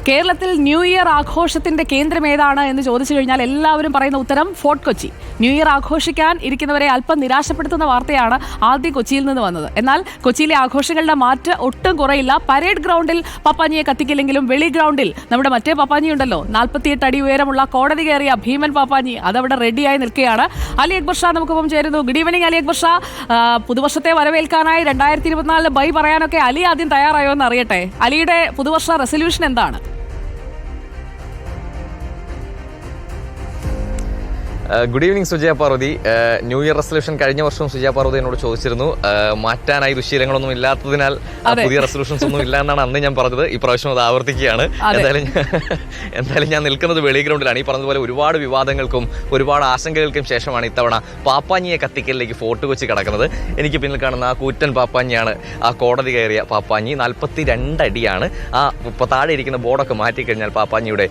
കേരളത്തിൽ new year ആഘോഷത്തിന്റെ കേന്ദ്രം ഏതാണ് എന്ന് ചോദിച്ചു കഴിഞ്ഞാൽ എല്ലാവരും പറയുന്ന ഉത്തരം ഫോർട്ട് കൊച്ചി. ന്യൂ ഇയർ ആഘോഷിക്കാൻ ഇരിക്കുന്നവരെ അല്പം നിരാശപ്പെടുത്തുന്ന വാർത്തയാണ് ആദ്യം കൊച്ചിയിൽ നിന്ന് വന്നത്. എന്നാൽ കൊച്ചിയിലെ ആഘോഷങ്ങളുടെ മാറ്റ് ഒട്ടും കുറയില്ല. പരേഡ് ഗ്രൗണ്ടിൽ പപ്പാഞ്ഞിയെ കത്തിക്കില്ലെങ്കിലും വെളി ഗ്രൗണ്ടിൽ നമ്മുടെ മറ്റേ പപ്പാഞ്ഞി ഉണ്ടല്ലോ, 48 അടി ഉയരമുള്ള കോടതി കയറിയ ഭീമൻ പാപ്പാഞ്ഞി, അതവിടെ റെഡിയായി നിൽക്കുകയാണ്. അലി അക്ബർ ഷാ നമുക്കൊപ്പം ചേരുന്നു. Good evening Ali Akbar Shah. പുതുവർഷത്തെ വരവേൽക്കാനായി 2024 ബൈ പറയാനൊക്കെ അലി ആദ്യം തയ്യാറായോ എന്ന് അറിയട്ടെ. അലിയുടെ പുതുവർഷ റെസൊല്യൂഷൻ എന്താണ്? Good evening Sujaya Parvathy. New year resolution കഴിഞ്ഞ വർഷവും സുജയ പാർവതി എന്നോട് ചോദിച്ചിരുന്നു. മാറ്റാനായി ദുശീലങ്ങളൊന്നും ഇല്ലാത്തതിനാൽ പുതിയ റെസൊല്യൂഷൻസ് ഒന്നും ഇല്ല എന്നാണ് അന്ന് ഞാൻ പറഞ്ഞത്. ഈ പ്രാവശ്യം അത് ആവർത്തിക്കുകയാണ്. എന്തായാലും ഞാൻ നിൽക്കുന്നത് വെളി ഗ്രൗണ്ടിലാണ്. ഈ പറഞ്ഞതുപോലെ ഒരുപാട് വിവാദങ്ങൾക്കും ഒരുപാട് ആശങ്കകൾക്കും ശേഷമാണ് ഇത്തവണ പാപ്പാഞ്ഞിയെ കത്തിക്കലിലേക്ക് ഫോർട്ട് കൊച്ചി കടക്കുന്നത്. എനിക്ക് പിന്നിൽ കാണുന്ന ആ കൂറ്റൻ പാപ്പാഞ്ഞിയാണ് ആ കോടതി കയറിയ പാപ്പാഞ്ഞി. 42 അടിയാണ്. ആ താഴെ ഇരിക്കുന്ന ബോർഡൊക്കെ മാറ്റിക്കഴിഞ്ഞാൽ പാപ്പാഞ്ഞിയുടെ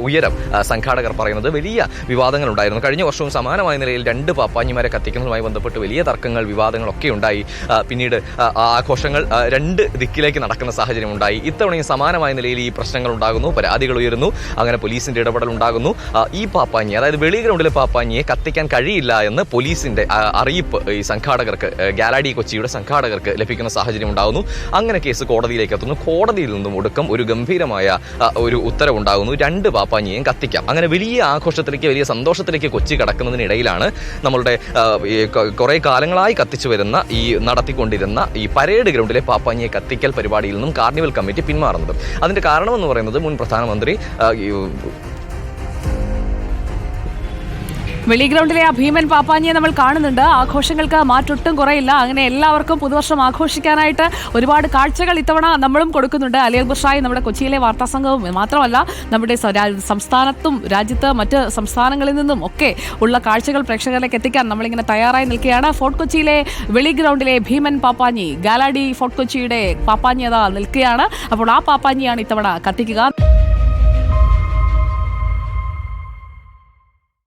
ഉയരം സംഘാടകർ പറയുന്നത്. വലിയ വിവാദങ്ങൾ ഉണ്ടായിരുന്നു. കഴിഞ്ഞ വർഷവും സമാനമായ നിലയിൽ 2 പാപ്പാഞ്ഞിമാരെ കത്തിക്കുന്നതുമായി ബന്ധപ്പെട്ട് വലിയ തർക്കങ്ങൾ, വിവാദങ്ങളൊക്കെ ഉണ്ടായി. പിന്നീട് ആഘോഷങ്ങൾ 2 ദിക്കിലേക്ക് നടക്കുന്ന സാഹചര്യം ഉണ്ടായി. ഇത്തവണയും സമാനമായ നിലയിൽ ഈ പ്രശ്നങ്ങൾ ഉണ്ടാകുന്നു, പരാതികൾ ഉയരുന്നു, അങ്ങനെ പോലീസിന്റെ ഇടപെടൽ ഉണ്ടാകുന്നു. ഈ പാപ്പാഞ്ഞി, അതായത് വെളി ഗ്രൗണ്ടിലെ പാപ്പാഞ്ഞിയെ കത്തിക്കാൻ കഴിയില്ല എന്ന് പോലീസിന്റെ അറിയിപ്പ് ഈ സംഘാടകർക്ക്, ഗാലാഡി കൊച്ചിയുടെ സംഘാടകർക്ക് ലഭിക്കുന്ന സാഹചര്യം ഉണ്ടാകുന്നു. അങ്ങനെ കേസ് കോടതിയിലേക്ക് എത്തുന്നു. കോടതിയിൽ നിന്നും ഒടുക്കം ഒരു ഗംഭീരമായ ഒരു ഉത്തരവുണ്ടാകുന്നു. 2 പാപ്പാഞ്ഞിയെയും കത്തിക്കാം. അങ്ങനെ വലിയ ആഘോഷത്തിലേക്ക്, വലിയ സന്തോഷത്തിലേക്ക് കൊച്ചി കടക്കുന്നതിനിടയിലാണ് നമ്മളുടെ കുറെ കാലങ്ങളായി കത്തിച്ചു വരുന്ന നടത്തിക്കൊണ്ടിരുന്ന ഈ പരേഡ് ഗ്രൗണ്ടിലെ പാപ്പാഞ്ഞിയെ കത്തിക്കൽ പരിപാടിയിൽ നിന്നും കാർണിവൽ കമ്മിറ്റി പിന്മാറുന്നത്. അതിന്റെ കാരണമെന്ന് പറയുന്നത് മുൻ പ്രധാനമന്ത്രി വെളി ഗ്രൗണ്ടിലെ ആ ഭീമൻ പാപ്പാഞ്ഞിയെ നമ്മൾ കാണുന്നുണ്ട്. ആഘോഷങ്ങൾക്ക് മാറ്റൊട്ടും കുറയില്ല. അങ്ങനെ എല്ലാവർക്കും പുതുവർഷം ആഘോഷിക്കാനായിട്ട് ഒരുപാട് കാഴ്ചകൾ ഇത്തവണ നമ്മളും കൊടുക്കുന്നുണ്ട്. അലി അക്ബർ ഷായി നമ്മുടെ കൊച്ചിയിലെ വാർത്താ സംഘവും മാത്രമല്ല, നമ്മുടെ സംസ്ഥാനത്തും രാജ്യത്ത് മറ്റ് സംസ്ഥാനങ്ങളിൽ നിന്നും ഒക്കെ ഉള്ള കാഴ്ചകൾ പ്രേക്ഷകരിലേക്ക് എത്തിക്കാൻ നമ്മളിങ്ങനെ തയ്യാറായി നിൽക്കുകയാണ്. ഫോർട്ട് കൊച്ചിയിലെ വെളി ഗ്രൗണ്ടിലെ ഭീമൻ പാപ്പാഞ്ഞി, ഗാലാഡി ഫോർട്ട് കൊച്ചിയുടെ പാപ്പാഞ്ഞി അതാ നിൽക്കുകയാണ്. അപ്പോൾ ആ പാപ്പാഞ്ഞിയാണ് ഇത്തവണ കത്തിക്കുക.